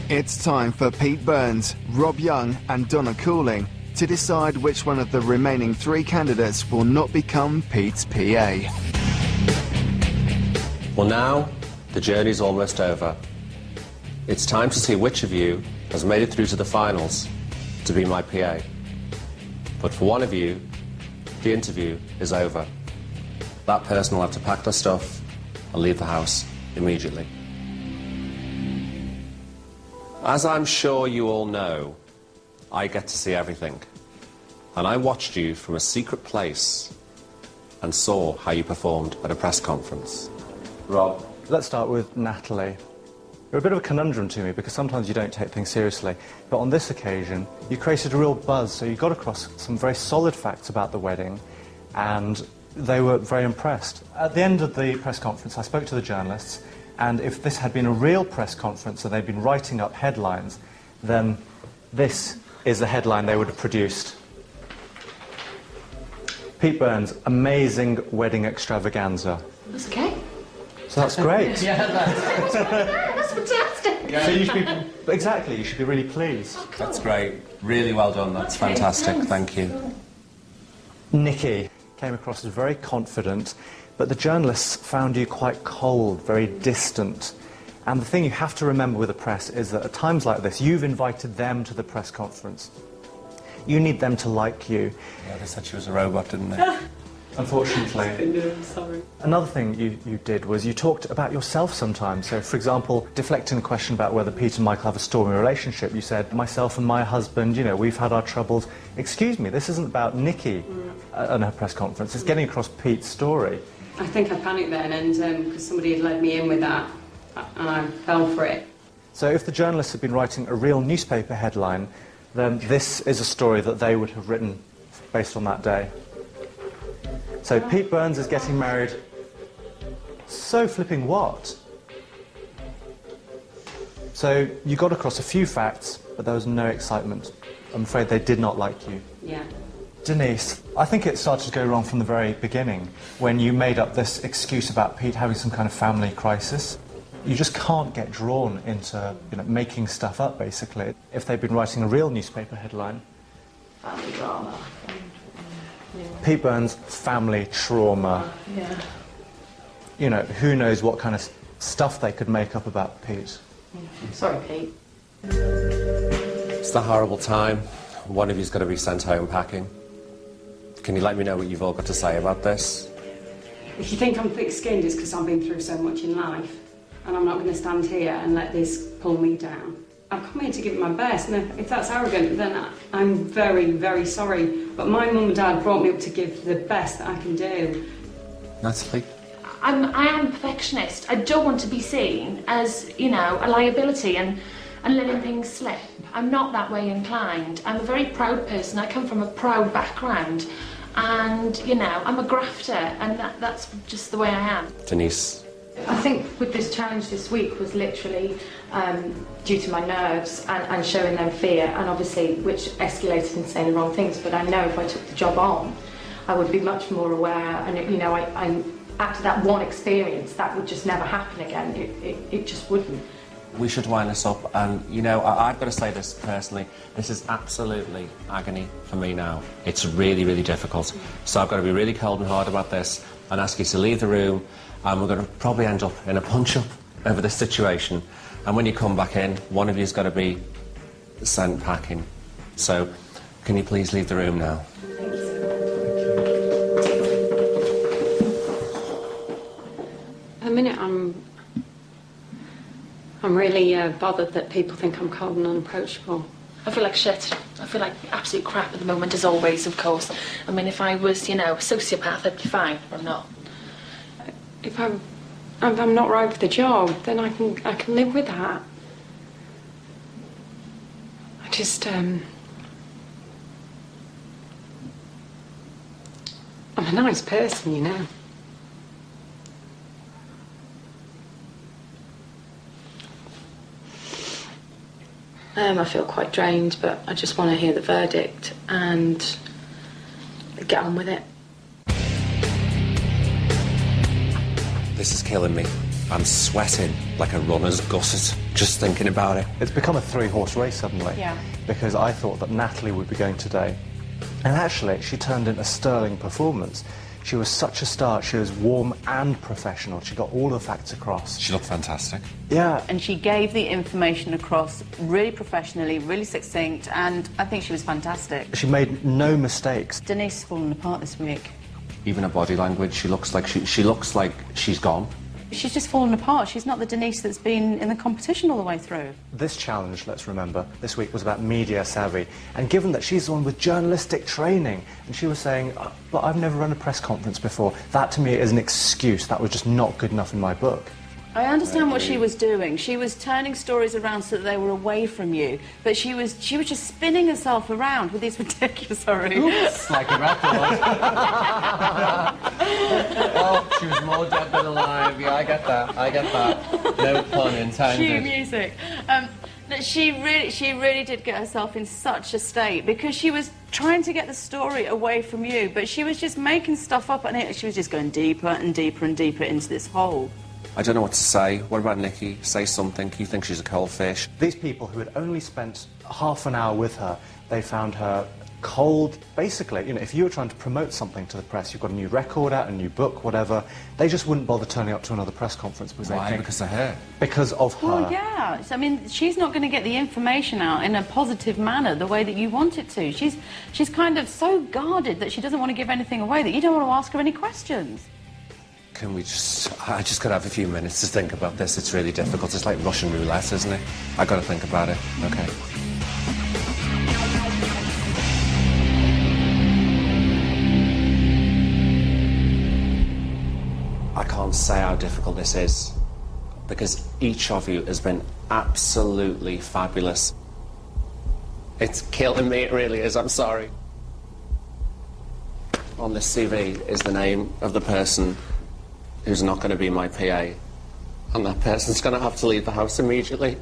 It's time for Pete Burns, Rob Young and Donna Cooling to decide which one of the remaining 3 candidates will not become Pete's PA. Well, now the journey's almost over. It's time to see which of you has made it through to the finals to be my PA. But for one of you, the interview is over. That person will have to pack their stuff and leave the house immediately. As I'm sure you all know, I get to see everything. And I watched you from a secret place and saw how you performed at a press conference. Rob? Let's start with Natalie. You're a bit of a conundrum to me because sometimes you don't take things seriously, but on this occasion you created a real buzz, so you got across some very solid facts about the wedding and they were very impressed. At the end of the press conference I spoke to the journalists, and if this had been a real press conference and they'd been writing up headlines, then this is the headline they would have produced. Pete Burns, amazing wedding extravaganza. That's okay. So that's great. Yeah, that's fantastic. So you should be, exactly, you should be really pleased. Oh, cool. That's great. Really well done. That's fantastic. Thank you. Nikki came across as very confident, but the journalists found you quite cold, very distant. And the thing you have to remember with the press is that at times like this, you've invited them to the press conference. You need them to like you. Yeah, they said she was a robot, didn't they? Unfortunately. No, sorry. Another thing you did was you talked about yourself sometimes. So, for example, deflecting a question about whether Pete and Michael have a stormy relationship, you said, myself and my husband, you know, we've had our troubles. Excuse me, this isn't about Nikki and her press conference. It's getting across Pete's story. I think I panicked then, and because somebody had led me in with that, and I fell for it. So if the journalists had been writing a real newspaper headline, then this is a story that they would have written based on that day. So Pete Burns is getting married. So flipping what? So you got across a few facts, but there was no excitement. I'm afraid they did not like you. Yeah. Denise, I think it started to go wrong from the very beginning when you made up this excuse about Pete having some kind of family crisis. You just can't get drawn into, you know, making stuff up, basically. If they'd been writing a real newspaper headline... Family drama. Pete Burns, family trauma. Yeah. You know, who knows what kind of stuff they could make up about Pete. Sorry, Pete. It's the horrible time. One of you's got to be sent home packing. Can you let me know what you've all got to say about this? If you think I'm thick-skinned, it's because I've been through so much in life, and I'm not going to stand here and let this pull me down. I've come here to give it my best, and if that's arrogant, then I'm very, very sorry. But my mum and dad brought me up to give the best that I can do. Natalie? I am a perfectionist. I don't want to be seen as, you know, a liability and letting things slip. I'm not that way inclined. I'm a very proud person. I come from a proud background. And, you know, I'm a grafter, and that's just the way I am. Denise? I think with this challenge this week was literally due to my nerves and showing them fear, and obviously which escalated in saying the wrong things. But I know if I took the job on, I would be much more aware, and you know, I after that one experience, that would just never happen again. It just wouldn't. We should wind this up, and you know, I've got to say this personally, this is absolutely agony for me now. It's really, really difficult. So I've got to be really cold and hard about this and ask you to leave the room, and we're going to probably end up in a punch-up over this situation. And when you come back in, one of you's got to be sent packing. So, can you please leave the room now? Thank you. At the minute, I'm really bothered that people think I'm cold and unapproachable. I feel like shit. I feel like absolute crap at the moment, as always, of course. I mean, if I was, you know, a sociopath, I'd be fine, but I'm not. If I'm not right for the job, then I can live with that. I just, I'm a nice person, you know. I feel quite drained, but I just want to hear the verdict and get on with it. This is killing me. I'm sweating like a runner's gusset just thinking about it. It's become a three-horse race suddenly. Yeah. Because I thought that Natalie would be going today. And actually, she turned in a sterling performance. She was such a star. She was warm and professional. She got all the facts across. She looked fantastic. Yeah. And she gave the information across really professionally, really succinct, and I think she was fantastic. She made no mistakes. Denise has fallen apart this week. Even her body language, she looks like she's gone. She's just fallen apart. She's not the Denise that's been in the competition all the way through. This challenge, let's remember, this week was about media savvy. And given that she's the one with journalistic training, and she was saying, oh, but I've never run a press conference before, that to me is an excuse. That was just not good enough in my book. I understand what she was doing. She was turning stories around so that they were away from you, but she was just spinning herself around with these ridiculous... Sorry. Oops, like a record. Oh, she was more dead than alive. Yeah, I get that. No pun intended. Cue music. She really did get herself in such a state because she was trying to get the story away from you, but she was just making stuff up and she was just going deeper and deeper and deeper into this hole. I don't know what to say. What about Nikki? Say something. You think she's a cold fish? These people who had only spent half an hour with her, they found her cold. Basically, you know, if you were trying to promote something to the press, you've got a new record out, a new book, whatever, they just wouldn't bother turning up to another press conference because they think... Because of her? Because of her. Well, yeah. So, I mean, she's not going to get the information out in a positive manner the way that you want it to. She's kind of so guarded that she doesn't want to give anything away that you don't want to ask her any questions. Can we I just got to have a few minutes to think about this. It's really difficult. It's like Russian roulette, isn't it? I got to think about it. Okay. I can't say how difficult this is because each of you has been absolutely fabulous. It's killing me, it really is. I'm sorry. On this CV is the name of the person who's not going to be my PA, and that person's going to have to leave the house immediately.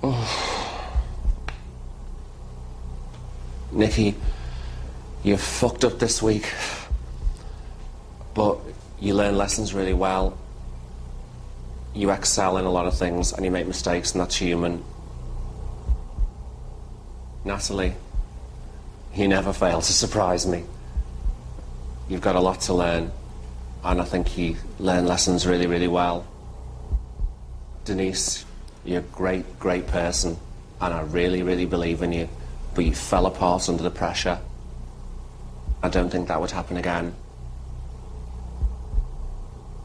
Oh. Nikki, you fucked up this week, but you learn lessons really well. You excel in a lot of things, and you make mistakes, and that's human. Natalie, you never fail to surprise me. You've got a lot to learn, and I think you learn lessons really, really well. Denise, you're a great, great person, and I really, really believe in you, but you fell apart under the pressure. I don't think that would happen again.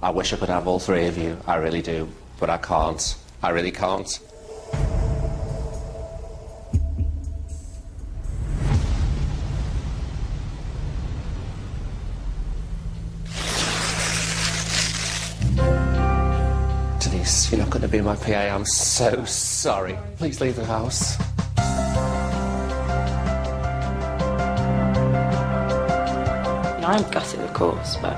I wish I could have all three of you, I really do, but I can't. I really can't. Denise, you're not going to be my PA. I'm so sorry. Please leave the house. I'm gutted, of course, but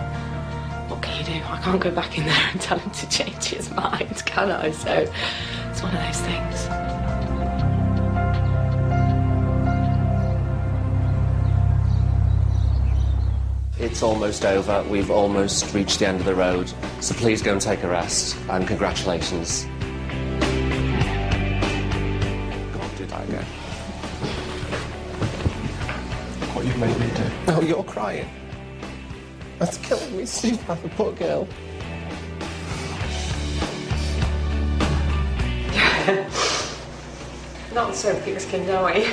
what can you do? I can't go back in there and tell him to change his mind, can I? So it's one of those things. It's almost over. We've almost reached the end of the road. So please go and take a rest. And congratulations. Go on, do that again. What you've made me do. Oh, you're crying. That's killing me, Suzanne, the poor girl. Not so thick-skinned, are we?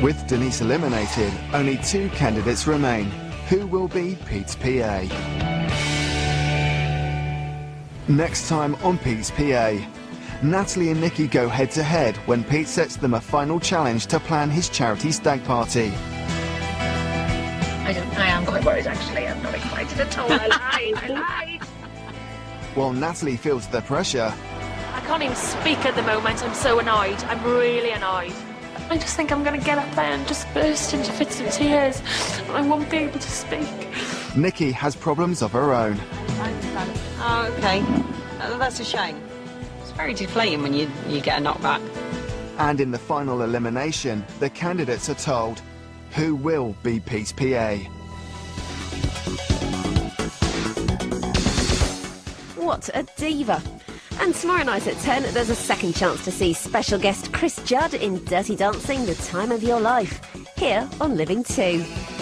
With Denise eliminated, only 2 candidates remain. Who will be Pete's PA? Next time on Pete's PA, Natalie and Nikki go head-to-head when Pete sets them a final challenge to plan his charity stag party. I am quite worried, actually. I'm not excited at all. I lied. While Natalie feels the pressure, I can't even speak at the moment. I'm so annoyed. I'm really annoyed. I just think I'm going to get up there and just burst into fits of tears. I won't be able to speak. Nikki has problems of her own. Oh, okay. That's a shame. It's very deflating when you get a knockback. And in the final elimination, the candidates are told who will be Pete's PA. What a diva. And tomorrow night at 10, there's a second chance to see special guest Chris Judd in Dirty Dancing, The Time of Your Life, here on Living 2.